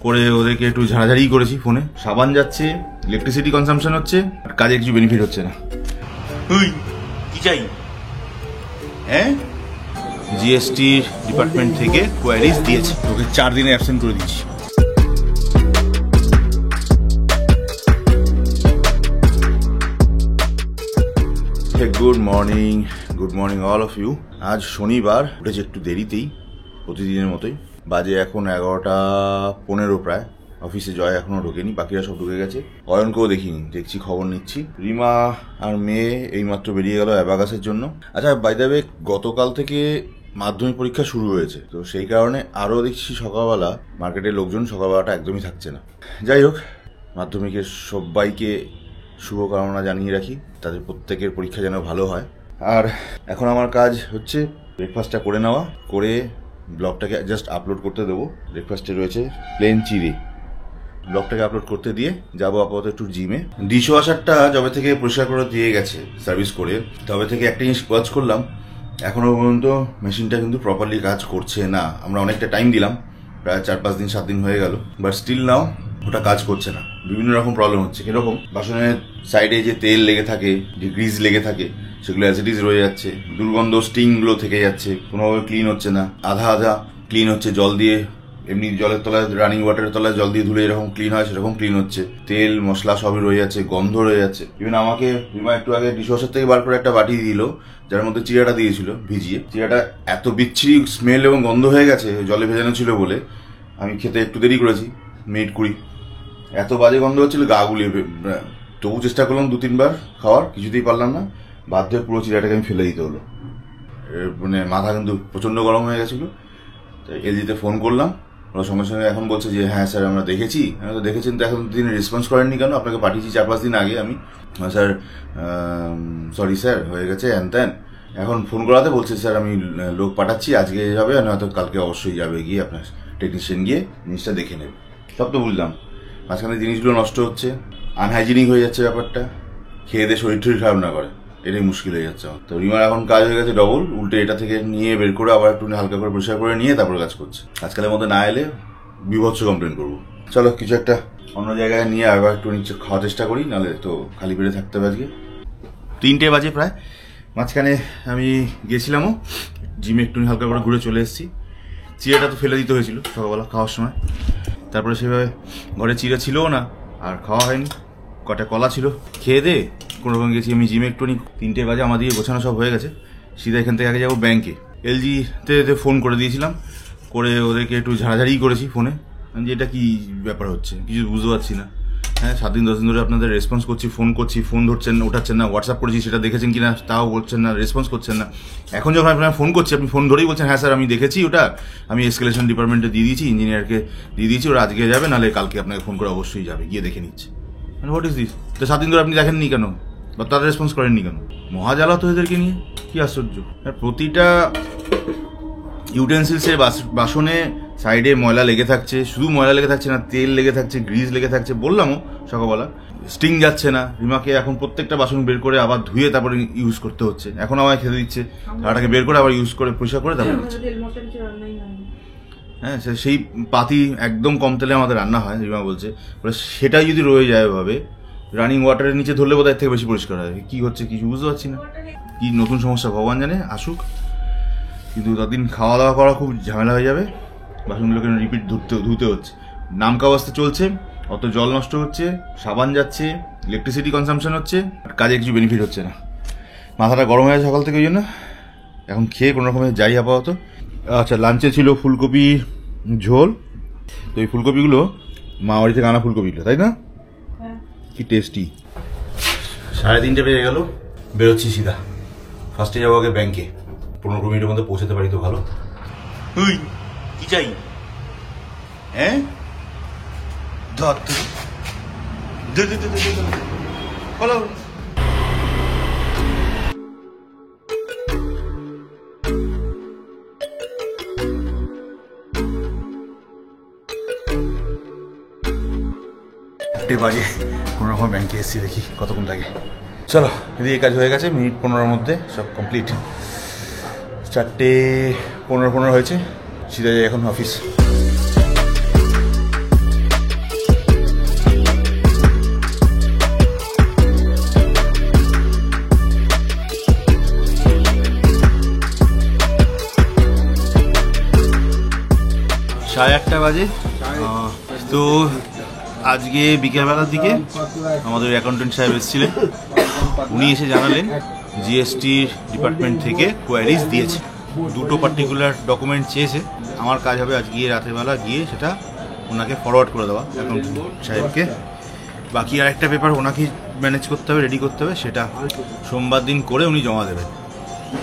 করে ওদেরকে একটু ঝাড়াঝাড়ি করেছি ফোনে। সাবান যাচ্ছে, ইলেকট্রিসিটি কনসামশন হচ্ছে, আর কাজে কিছু বেনিফিট হচ্ছে না। কি চাই? হ্যাঁ, জিএসটি ডিপার্টমেন্ট থেকে কোয়ারিজ দিয়েছে, ওকে 4 দিনে অ্যাবসেন্ট করে দিয়েছি। Good morning all of you. আজ শনিবার, উঠেছে একটু দেরিতেই, প্রতিদিনের মতোই। বাজে এখন 11:15 প্রায়। অফিসে জয় এখনো ঢোকেনি, বাকিরা সব ঢুকে গেছে। অয়নকেও দেখিনি, দেখছি, খবর নিচ্ছি। রিমা আর মেয়ে এইমাত্র বেরিয়ে গেল অ্যাবাকাসের জন্য। আচ্ছা, বাই দ্য ওয়ে, গতকাল থেকে মাধ্যমিক পরীক্ষা শুরু হয়েছে, তো সেই কারণে আরও দেখছি সকালবেলা মার্কেটের লোকজন সকালবেলাটা একদমই থাকছে না। যাই হোক, মাধ্যমিকের সবাইকে শুভকামনা জানিয়ে রাখি, তাদের প্রত্যেকের পরীক্ষা যেন ভালো হয়। আর এখন আমার কাজ হচ্ছে ব্রেকফাস্টটা করে নেওয়া, করে ব্লগটাকে জাস্ট আপলোড করতে দেবো। ব্রেকফাস্টে রয়েছে প্লেন চিড়ে, ব্লগটাকে আপলোড করতে দিয়ে যাবো আপাতত একটু জিমে। ডিশ ওয়াশারটা যবে থেকে পরিষ্কার করে দিয়ে গেছে সার্ভিস করে, তবে থেকে একটা জিনিস ওয়াচ করলাম, এখনো পর্যন্ত মেশিনটা কিন্তু প্রপারলি কাজ করছে না। আমরা অনেকটা টাইম দিলাম, প্রায় 4-5 দিন 7 দিন হয়ে গেল, বাট স্টিল নাও ওটা কাজ করছে না। বিভিন্ন রকম প্রবলেম হচ্ছে। কিরকম? বাসনের সাইডে যে তেল লেগে থাকে, যে গ্রিজ লেগে থাকে, সেগুলো অ্যাজ ইট ইজ রয়ে যাচ্ছে। দুর্গন্ধ স্টিংগুলো থেকে যাচ্ছে, কোনোভাবে ক্লিন হচ্ছে না। আধা আধা ক্লিন হচ্ছে জল দিয়ে, এমনি জলের তলায়, রানিং ওয়াটারের তলায় জল দিয়ে ধুলে যেরকম ক্লিন হয় সেরকম ক্লিন হচ্ছে। তেল মশলা সবই রয়ে যাচ্ছে, গন্ধ রয়ে যাচ্ছে। ইভেন আমাকে রিমা একটু আগে ডিশওয়াশার থেকে বার করে একটা বাটি দিল, যার মধ্যে চিড়াটা দিয়েছিল ভিজিয়ে। চিড়াটা এত বিচ্ছিরি স্মেল এবং গন্ধ হয়ে গেছে, জলে ভেজানো ছিল বলে আমি খেতে একটু দেরি করেছি, মিনিট 20। এত বাজে গন্ধ হচ্ছিল, গা গুলিয়ে। তবু চেষ্টা করলাম 2-3 বার খাওয়ার, কিছুতেই পারলাম না। বাধ্য হয়ে পুরো চিড়াটাকে আমি ফেলে দিতে হলো। মানে মাথা কিন্তু প্রচণ্ড গরম হয়ে গেছিলো। তাই এলজিতে ফোন করলাম, ওরা সঙ্গে সঙ্গে এখন বলছে যে হ্যাঁ স্যার আমরা দেখেছি। আমি তো দেখেছেন, তো এখন দিন রেসপন্স করেননি কেন? আপনাকে পাঠিয়েছি 4-5 দিন আগে আমি। স্যার সরি স্যার, হয়ে গেছে হ্যান ত্যান। এখন ফোন করাতে বলছে স্যার আমি লোক পাঠাচ্ছি, আজকে যাবে, নয়তো কালকে অবশ্যই যাবে, গিয়ে আপনার টেকনিশিয়ান গিয়ে জিনিসটা দেখে নেবে। সব তো বুঝলাম, মাঝখানে জিনিসগুলো নষ্ট হচ্ছে, আনহাইজিনিক হয়ে যাচ্ছে ব্যাপারটা। খেয়ে দিয়ে শরীর টরীর খারাপ না করে, এটাই মুশকিল হয়ে যাচ্ছে আমার। তো রিমার এখন কাজ হয়ে গেছে ডবল, উল্টে এটা থেকে নিয়ে বের করে আবার একটু হালকা করে পরিষ্কার করে নিয়ে তারপর কাজ করছে। আজকালের মধ্যে না এলে বিভৎস কমপ্লেন করবো। চলো কিছু একটা অন্য জায়গায় নিয়ে আবার একটু নিচে খাওয়ার চেষ্টা করি, নাহলে তো খালি পেটে থাকতে হবে। আজকে 3টে বাজে প্রায়। মাঝখানে আমি গেছিলামও জিমে, একটু হালকা করে ঘুরে চলে এসেছি। চিড়াটা তো ফেলে দিতে হয়েছিল সকালবেলা খাওয়ার সময়, তারপরে সেভাবে ঘরে চিড়া ছিলও না, আর খাওয়া হয়নি। কটা কলা ছিল, খেয়ে দে কোনো রকম গেছি আমি জিমে একটুখানি। 3টে বাজে, আমাদের গোছানো সব হয়ে গেছে। সিধা এখান থেকে আগে যাবো ব্যাংকে। এলজিতে ফোন করে দিয়েছিলাম, করে ওদেরকে একটু ঝাড়াঝাড়ি করেছি ফোনে, যে এটা কি ব্যাপার হচ্ছে কিছু বুঝতে পারছি না। হ্যাঁ, 7 দিন 10 দিন ধরে আপনাদের রেসপন্স করছি, ফোন করছি, ফোন ধরছেন না, ওঠাচ্ছেন না। হোয়াটসঅ্যাপ করেছি, সেটা দেখেছেন কিনা তাও বলছেন না, রেসপন্স করছেন না। এখন যখন আপনার ফোন করছি, আপনি ফোন ধরেই বলছেন হ্যাঁ স্যার আমি দেখেছি, ওটা আমি এসকেলেশন ডিপার্টমেন্টে দিয়ে দিয়েছি, ইঞ্জিনিয়ারকে দিয়ে দিয়েছি, ওরা আজকে যাবে, নাহলে কালকে আপনাকে ফোন করে অবশ্যই যাবে, গিয়ে দেখে নিচ্ছে। What is this? তো 7 দিন ধরে আপনি দেখেননি কেন, বা তারা রেসপন্স করেননি কেন? মহাজালা তো এদেরকে নিয়ে, কি আশ্চর্য। প্রতিটা ইউটেন্সিলসের বাসনে সাইডে ময়লা লেগে থাকছে, শুধু ময়লা লেগে থাকছে না, তেল লেগে থাকছে, গ্রিজ লেগে থাকছে। বললামও সকালবেলা, স্টিং যাচ্ছে না। রিমাকে এখন প্রত্যেকটা বাসন বের করে আবার ধুয়ে তারপরে ইউজ করতে হচ্ছে। এখন আমায় খেতে দিচ্ছে, তাটাকে বের করে আবার ইউজ করে পরিষ্কার করে তারপরে দিচ্ছে। হ্যাঁ, সেই পাতি একদম কম তেলে আমাদের রান্না হয়, রিমা বলছে। সেটাই যদি রয়ে যায় এভাবে, রানিং ওয়াটারের নিচে ধরলে বোধহয় থেকে বেশি পরিষ্কার হয়। কি হচ্ছে কিছু বুঝতে পারছি না, কি নতুন সমস্যা ভগবান জানে, আসুক। কিন্তু ততদিন খাওয়া দাওয়া করা খুব ঝামেলা হয়ে যাবে। বাসনগুলোকে রিপিট ধুতে হচ্ছে, নামকা অবস্থা চলছে, অত জল নষ্ট হচ্ছে, সাবান যাচ্ছে, ইলেকট্রিসিটি কনসামশন হচ্ছে, আর কাজে কিছু বেনিফিট হচ্ছে না। মাথাটা গরম হয়ে যায় সকাল থেকে, ওই জন্য এখন খেয়ে কোনো রকমে যাই আপাতত। আচ্ছা, লাঞ্চে ছিল ফুলকপি ঝোল। তো এই ফুলকপিগুলো মা বাড়ি থেকে আনা ফুলকপিগুলো, তাই না? কি টেস্টি। 3:30 বেজে গেল, বেরোচ্ছি সিধা। ফার্স্টে যাবো আগে ব্যাংকে, 15 মিনিটের মধ্যে পৌঁছাতে পারি তো ভালো। কি চাই? হ্যাঁ, বলো। বাজে, কোনো রকম ব্যাংকে এসেছি, দেখি কতক্ষণ লাগে। চলো, এদিকে কাজ হয়ে গেছে, মিনিট 15-র মধ্যে সব কমপ্লিট। 4:15 হয়েছে, সিধা যাই এখন অফিস। বাজে। তো আজকে বিকেলবেলার দিকে আমাদের অ্যাকাউন্টেন্ট সাহেব এসেছিলেন, উনি এসে জানালেন জিএসটি ডিপার্টমেন্ট থেকে কোয়ারিজ দিয়েছে, দুটো পার্টিকুলার ডকুমেন্ট চেয়েছে। আমার কাজ হবে আজকে রাতের বেলা গিয়ে সেটা ওনাকে ফরওয়ার্ড করে দেওয়া অ্যাকাউন্টেন্ট সাহেবকে। বাকি আরেকটা পেপার ওনাকে ম্যানেজ করতে হবে, রেডি করতে হবে, সেটা সোমবার দিন করে উনি জমা দেবেন।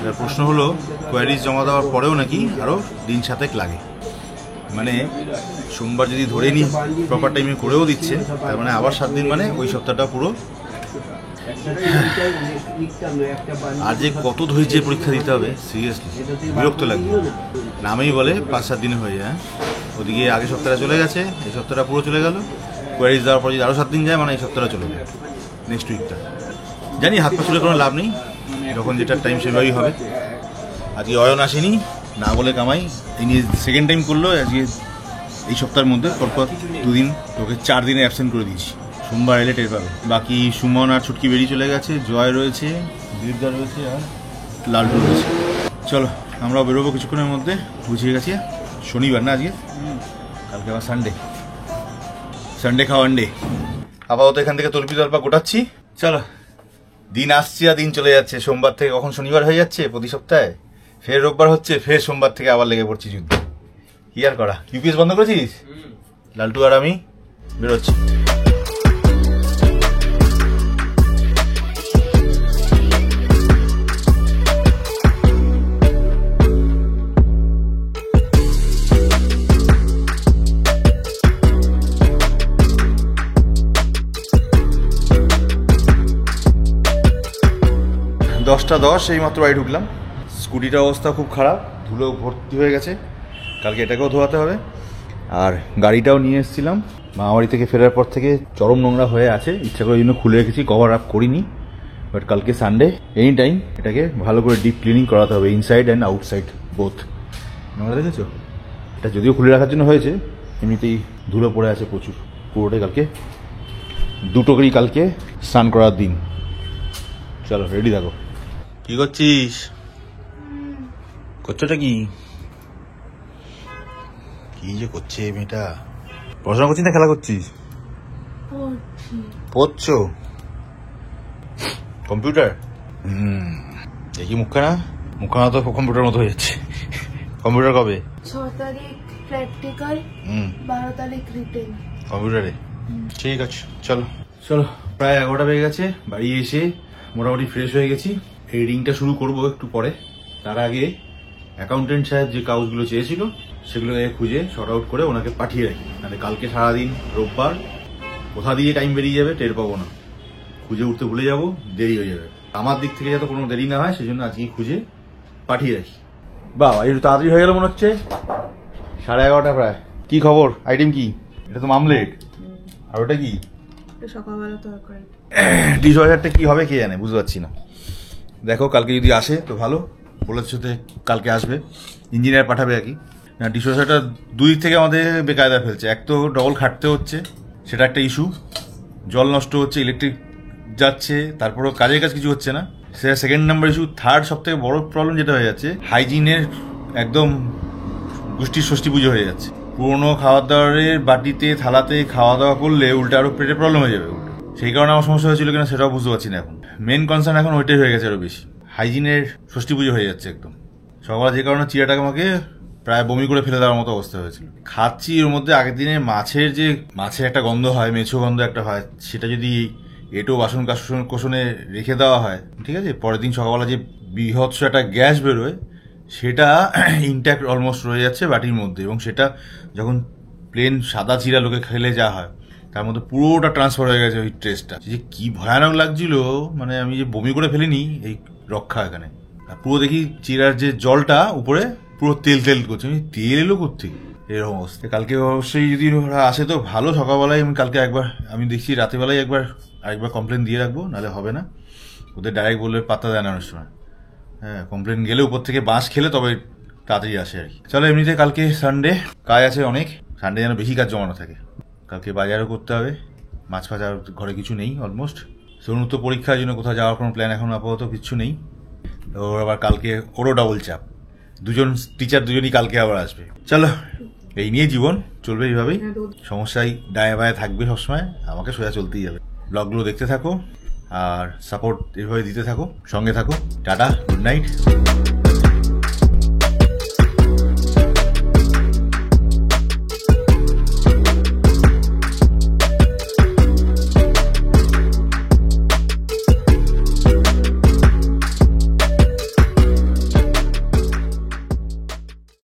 এবার প্রশ্ন হলো কোয়ারিজ জমা দেওয়ার পরেও নাকি আরও দিন 7 লাগে, মানে সোমবার যদি ধরে নিই প্রপার টাইমে করেও দিচ্ছে, তার মানে আবার 7 দিন, মানে ওই সপ্তাহটা পুরো। আর যে কত ধৈর্যের পরীক্ষা দিতে হবে, সিরিয়াসলি বিরক্ত লাগবে। নামেই বলে 5-7 দিনে হয়ে যায়। ওদিকে আগের সপ্তাহটা চলে গেছে, এই সপ্তাহটা পুরো চলে গেল। কোয়ারিজ দেওয়ার পর যদি আরও 7 দিন যায়, মানে এই সপ্তাহটা চলে যায়, নেক্সট উইকটা। জানি হাত পা চলে কোনো লাভ নেই, যখন যেটা টাইম সেভাবেই হবে। আজকে অয়ন আসেনি, না বলে কামাই, এই নিয়ে সেকেন্ড টাইম করলো আজকে এই সপ্তাহের মধ্যে। পরপর 2 দিন, তোকে 4 দিনে অ্যাবসেন্ট করে দিয়েছি। সোমবার এলে টের পাবে। বাকি সুমন আর ছুটকি বেরিয়ে চলে গেছে, জয় রয়েছে, দীর্ঘা রয়েছে, আর লালটু রয়েছে। চলো আমরাও বেরোবো কিছুক্ষণের মধ্যে, বুঝিয়ে গেছি। শনিবার না আজকে, কালকে আবার সানডে খাওয়ান ডে। আপাতত এখান থেকে তল্পি তল্পা গোটাচ্ছি। চলো, দিন আসছে আর দিন চলে যাচ্ছে। সোমবার থেকে কখন শনিবার হয়ে যাচ্ছে প্রতি সপ্তাহে, ফের রোববার হচ্ছে, ফের সোমবার থেকে আবার লেগে পড়ছি যুদ্ধ। কি আর করা। ইউপিএস বন্ধ করেছিস? লালটু আর আমি বেরোচ্ছি। দশটা 10 এই মাত্র বাড়ি ঢুকলাম। স্কুটিটার অবস্থা খুব খারাপ, ধুলো ভর্তি হয়ে গেছে, কালকে এটাকেও ধোয়াতে হবে। আর গাড়িটাও নিয়ে এসেছিলাম, মামাবাড়ি থেকে ফেরার পর থেকে চরম নোংরা হয়ে আছে, ইচ্ছা করে জন্য খুলে রেখেছি, কভার আপ করিনি। বাট কালকে সানডে, এনি টাইম এটাকে ভালো করে ডিপ ক্লিনিং করাতে হবে, ইনসাইড অ্যান্ড আউটসাইড বোথ। নোংরা দেখেছো? এটা যদিও খুলে রাখার জন্য হয়েছে, এমনিতেই ধুলো পড়ে আছে প্রচুর। পুরোটাই কালকে, দুটোকেই কালকে স্নান করার দিন। চলো রেডি থাকো। কি করছিস? করছোটা কি? কি যে করছে মেয়েটা? পড়াশোনা করছিস না খেলা করছিস? পড়ছো কম্পিউটার? দেখি মুখখানা তো কম্পিউটার মতো হয়ে যাচ্ছে। কম্পিউটার কবে? 6 তারিখ প্র্যাকটিক্যাল, 12 তারিখ রিটেন কম্পিউটারে। ঠিক আছে, চলো। প্রায় 11টা বেজে গেছে। বাড়ি এসে মোটামুটি ফ্রেশ হয়ে গেছি। রিডিংটা শুরু করবো একটু পরে। তার আগে অ্যাকাউন্টেন্ট সাহেব যে কাগজগুলো চেয়েছিল সেগুলোকে খুঁজে শর্ট আউট করে ওনাকে পাঠিয়ে রাখি, তাহলে কালকে সারাদিন রোববার কোথা দিয়ে টাইম বেরিয়ে যাবে টের পাবো না, খুঁজে উঠতে ভুলে যাব, দেরি হয়ে যাবে। আমার দিক থেকে যাতে কোনো দেরি না হয় সেজন্য আজকে খুঁজে পাঠিয়ে রাখি। বাবা একটু তাড়াতাড়ি হয়ে গেল মনে হচ্ছে। 11:30 প্রায়। কি খবর? আইটেম কি? এটা তো মামলেট। আর ওটা কি? সকালবেলা তরকারি। ডিশওয়াশারটা কি হবে কে জানে, বুঝতে পারছি না। দেখো কালকে যদি আসে তো ভালো, বলেছে কালকে আসবে, ইঞ্জিনিয়ার পাঠাবে আর কি। না, ডিশওয়াশারটা 2 দিক থেকে আমাদের বেকায়দা ফেলছে। এক তো ডবল খাটতে হচ্ছে, সেটা একটা ইস্যু, জল নষ্ট হচ্ছে, ইলেকট্রিক যাচ্ছে, তারপরেও কাজের কাজ কিছু হচ্ছে না, সেটা সেকেন্ড নাম্বার ইস্যু। থার্ড সব থেকে বড় প্রবলেম যেটা হয়ে যাচ্ছে, হাইজিনের একদম গোষ্ঠীর ষষ্ঠী পুজো হয়ে যাচ্ছে। পুরোনো খাবার দাবারের বাটিতে থালাতে খাওয়া দাওয়া করলে উল্টে আরো পেটের প্রবলেম হয়ে যাবে। সেই কারণে আমার সমস্যা হয়েছিল কিনা সেটাও বুঝতে পারছি না। এখন মেন কনসার্ন এখন ওইটাই হয়ে গেছে, আরো বেশি হাইজিনের ষষ্ঠী পুজো হয়ে যাচ্ছে একদম। সকালে যে কারণে চিড়াটাকে আমাকে প্রায় বমি করে ফেলে দেওয়ার মতো অবস্থা হয়েছিল। খাচ্ছি, ওর মধ্যে আগের দিনে মাছের একটা গন্ধ হয়, মেছো গন্ধ একটা হয়, সেটা যদি এটো বাসন কোষণে রেখে দেওয়া হয়, ঠিক আছে, পরের দিন সকালবেলা যে বৃহৎস একটা গ্যাস বেরোয়, সেটা ইনট্যাক্ট অলমোস্ট রয়ে যাচ্ছে বাটির মধ্যে। এবং সেটা যখন প্লেন সাদা চিড়া লোকে খেলে যা হয়, তার মধ্যে পুরোটা ট্রান্সফার হয়ে গেছে ওই ট্রেসটা। যে কি ভয়ানক লাগছিল, মানে আমি যে বমি করে ফেলিনি এই রক্ষা এখানে। পুরো দেখি চিড়ার যে জলটা উপরে পুরো তেল করছে, আমি তেল এলো কোত্থেকে, এরকম অবস্থা। কালকে অবশ্যই যদি ওরা আসে তো ভালো, সকালবেলায় আমি কালকে আমি দেখছি রাতেবেলায় আরেকবার কমপ্লেন দিয়ে রাখবো, নাহলে হবে না। ওদের ডাইরেক্ট বললে পাত্তা দেয় না অনেক সময়। হ্যাঁ, কমপ্লেন গেলে উপর থেকে বাঁশ খেলে তবে তাড়াতাড়ি আসে আর কি। চলো, এমনিতে কালকে সানডে, কাজ আছে অনেক, সানডে যেন বেশি কাজ জমানো থাকে। কালকে বাজারও করতে হবে, মাছ ফাছ আর ঘরে কিছু নেই অলমোস্ট। সোনুর তো পরীক্ষার জন্য কোথাও যাওয়ার কোনো প্ল্যান এখন আপাতত কিচ্ছু নেই। ওর আবার কালকে ওরও ডাবল চাপ, টিচার দুজনই কালকে আবার আসবে। চলো এই নিয়ে জীবন চলবে এইভাবেই, সমস্যায় ডায়ে বায়ে থাকবে সবসময়, আমাকে সোজা চলতেই যাবে। ব্লগগুলো দেখতে থাকো আর সাপোর্ট এভাবে দিতে থাকো, সঙ্গে থাকো। Tata, good night.